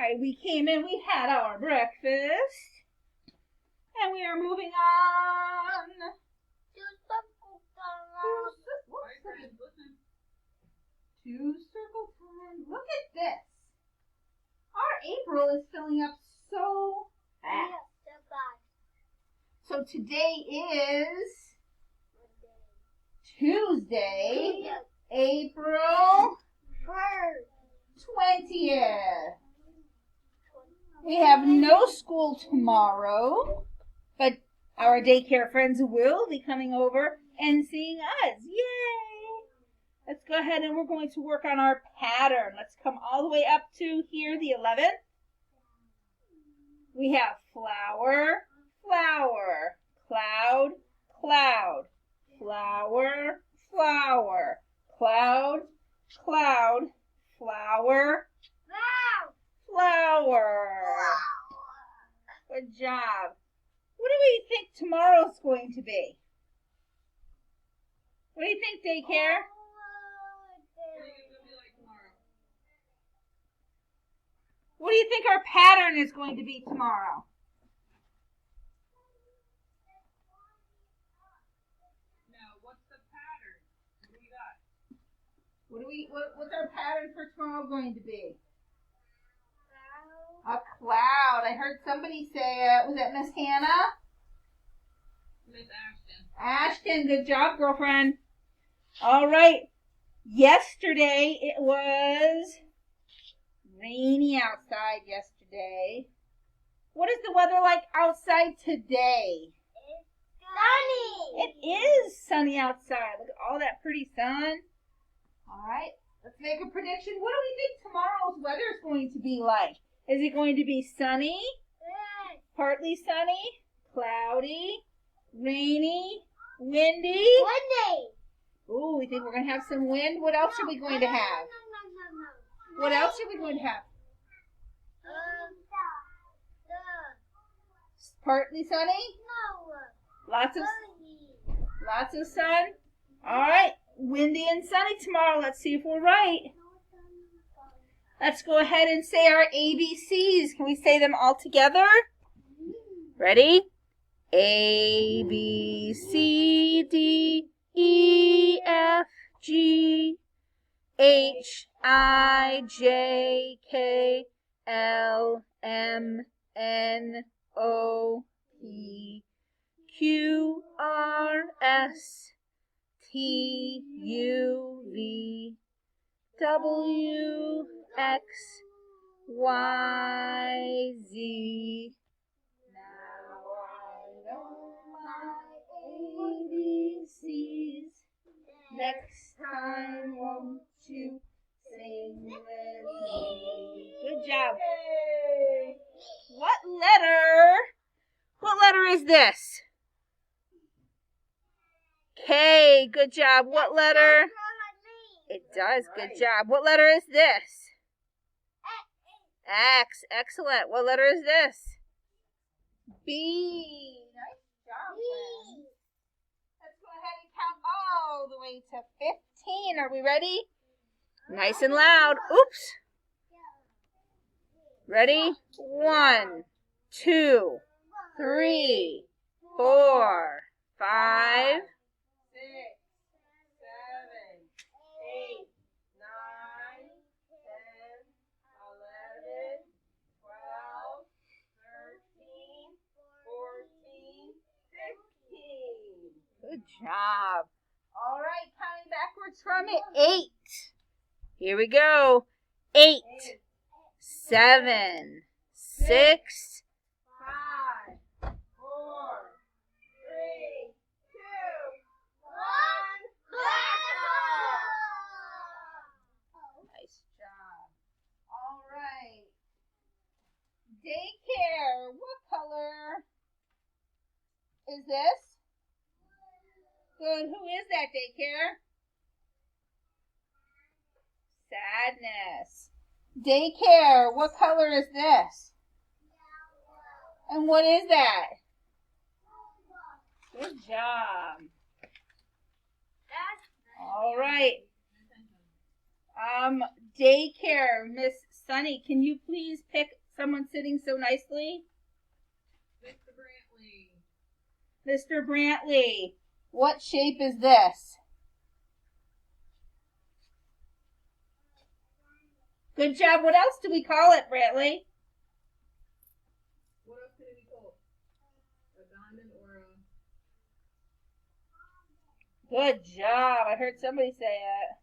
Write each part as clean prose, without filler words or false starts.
right, we came in, we had our breakfast, and we are moving on. To circle time. Look at this. Our April is filling up so fast. So today is Tuesday, April 20th. We have no school tomorrow, but our daycare friends will be coming over and seeing us. Yay! Let's go ahead and we're going to work on our pattern. Let's come all the way up to here, the 11th. We have flower, flower, cloud, cloud, flower, flower, cloud, cloud, flower, flower. Good job. What do we think tomorrow's going to be? What do you think, daycare? What do you think our pattern is going to be tomorrow? No, what's the pattern? What do we got? What's our pattern for tomorrow going to be? A cloud. I heard somebody say it. Was that Miss Hannah? Miss Ashton. Ashton, good job, girlfriend. All right. Yesterday it was rainy outside yesterday. What is the weather like outside today? Sunny. It is sunny outside. Look at all that pretty sun. All right. Let's make a prediction. What do we think tomorrow's weather is going to be like? Is it going to be sunny, partly sunny, cloudy, rainy, windy? Ooh, we think we're going to have some wind. What else are we going to have? What else are we going to have? Partly sunny? Lots of sun? All right. Windy and sunny tomorrow. Let's see if we're right. Let's go ahead and say our ABCs. Can we say them all together? Ready? A, B, C, D, E, F, G, H, I, J, K, L, M, N, O, P, Q, R, S, T, U, V, W, X, Y, Z. Now I know my ABCs. Next time, won't you sing with me? Good job. Yay. What letter is this? K. Good job. What letter? It does. Good job. What letter is this? X. Excellent. What letter is this? B. Nice job, friends. Let's go ahead and count all the way to 15. Are we ready? Nice and loud. Oops. Ready? 1, 2, 3, 4, 5, 6, 7, 8, 9, 10, 11, 12, 13, 14, 15. Good job. All right, counting backwards from it. 8. Here we go. 8, 7, 6, 5, 4, 3, 2, 1. Nice job. All right. Daycare. What color is this? Good. Who is that, daycare? Sadness. Daycare. What color is this? And what is that? Good job. All right. Daycare, Miss Sunny, can you please pick someone sitting so nicely? Mr. Brantley. Mr. Brantley, what shape is this? Good job. What else do we call it, Brantley? What else could it be called? A diamond or a... Good job. I heard somebody say it.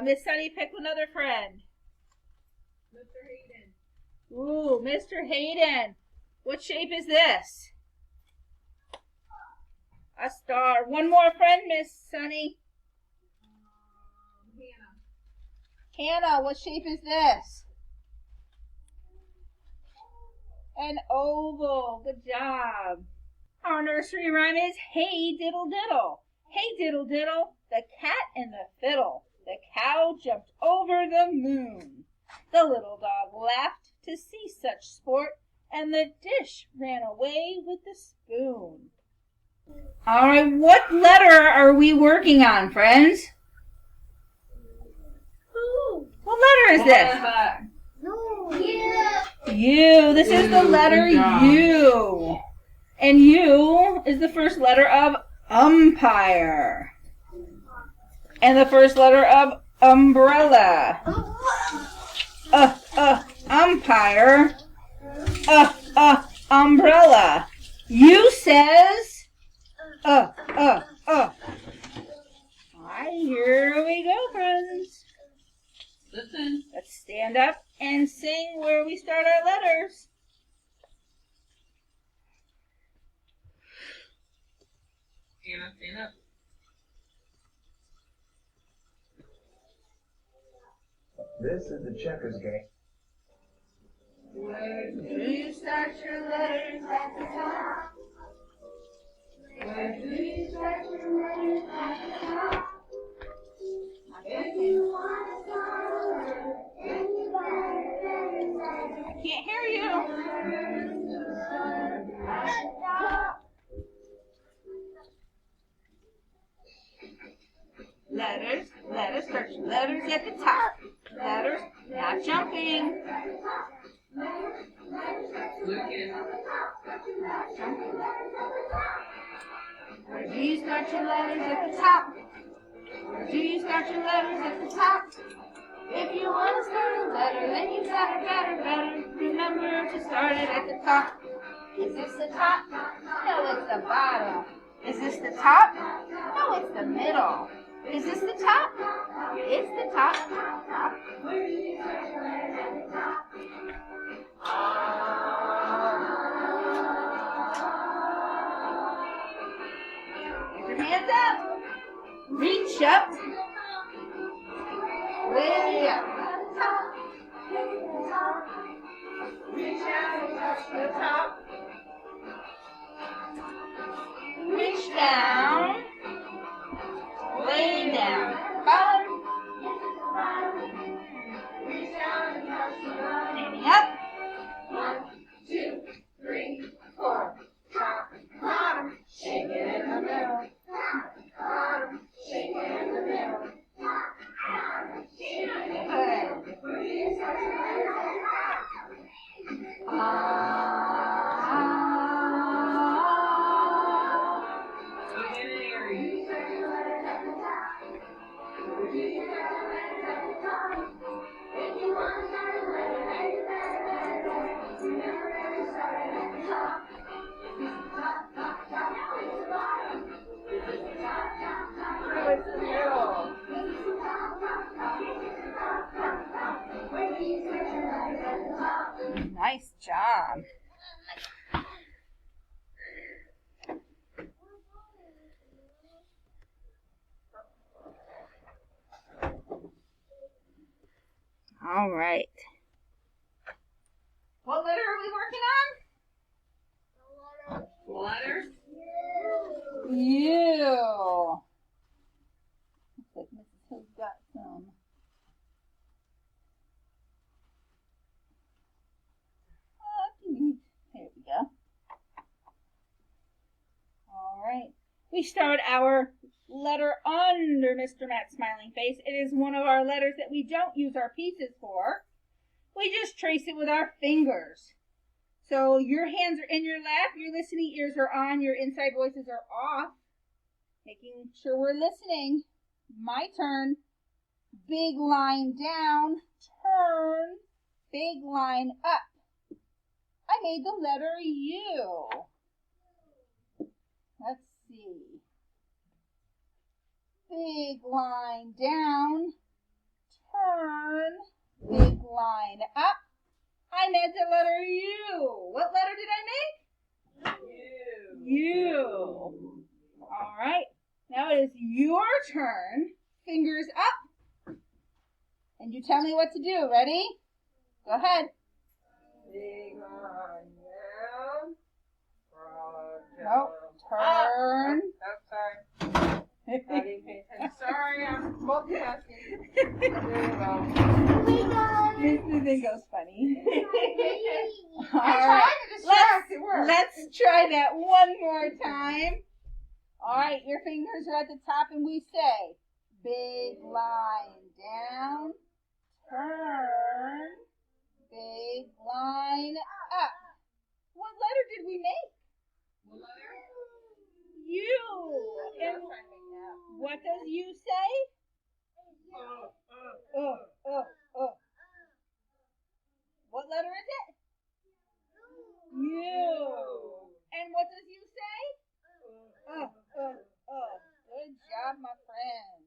Miss Sunny, pick another friend. Mr. Hayden. Ooh, Mr. Hayden. What shape is this? A star. One more friend, Miss Sunny. Hannah. Hannah, what shape is this? An oval. Good job. Our nursery rhyme is Hey Diddle Diddle. Hey Diddle Diddle, the cat and the fiddle. The cow jumped over the moon. The little dog laughed to see such sport, and the dish ran away with the spoon. All right, what letter are we working on, friends? What letter is this? U. This is the letter U. And U is the first letter of umpire. And the first letter of umbrella. Umpire. Umbrella. U says All right, here we go, friends. Listen. Let's stand up and sing where we start our letters. Hannah, stand up. This is the checkers game. Where do you start your letters at the top? Where do you start your letters at the top? If you want to start a word, then you better can't hear you. Letters, start your letters at the top. Letters, not jumping. Lucas. Where do you start your letters at the top? Where do you start your letters at the top? If you want to start a letter, then you better remember to start it at the top. Is this the top? No, it's the bottom. Is this the top? No, it's the middle. Is this the top? It's the top. Where do you start your letters at the top? Get your hands up. Reach up. Way up. Reach out and touch the top. Reach down. Way down. Bottom. Reach down and touch the bottom. Standing up. 1, 2, 3, 4. Top, bottom. Shake it in the middle. Bottom. Shake it in the middle. Nice job. All right. What letter are we working on? Letters. U. Looks like Mrs. Hill's got some. There we go. All right. We start our letter under Mr. Matt's smiling face. It is one of our letters that we don't use our pieces for. we just trace it with our fingers. So your hands are in your lap, your listening ears are on, your inside voices are off. Making sure we're listening. My turn. Big line down, turn, big line up. I made the letter U. Let's see. Big line down, turn, big line up. I made the letter U. What letter did I make? U. All right. Now it is your turn. Fingers up. And you tell me what to do. Ready? Go ahead. Big line down. Nope. Turn. Oh, sorry. I didn't pay attention. Sorry, I'm multitasking. Mr. Zingo's funny. All I'm right. trying to distract. It works. Let's try that one more time. All right, your fingers are at the top and we say, big line down, turn, big line up. What letter did we make? What letter? U. And what does U say? What letter is it? U. And what does U say? Good job, my friends.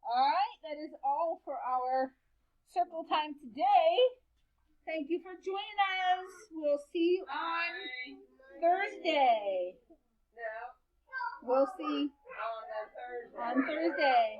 All right, that is all for our circle time today. Thank you for joining us. We'll see you on Thursday. No. We'll see On that Thursday. on Thursday.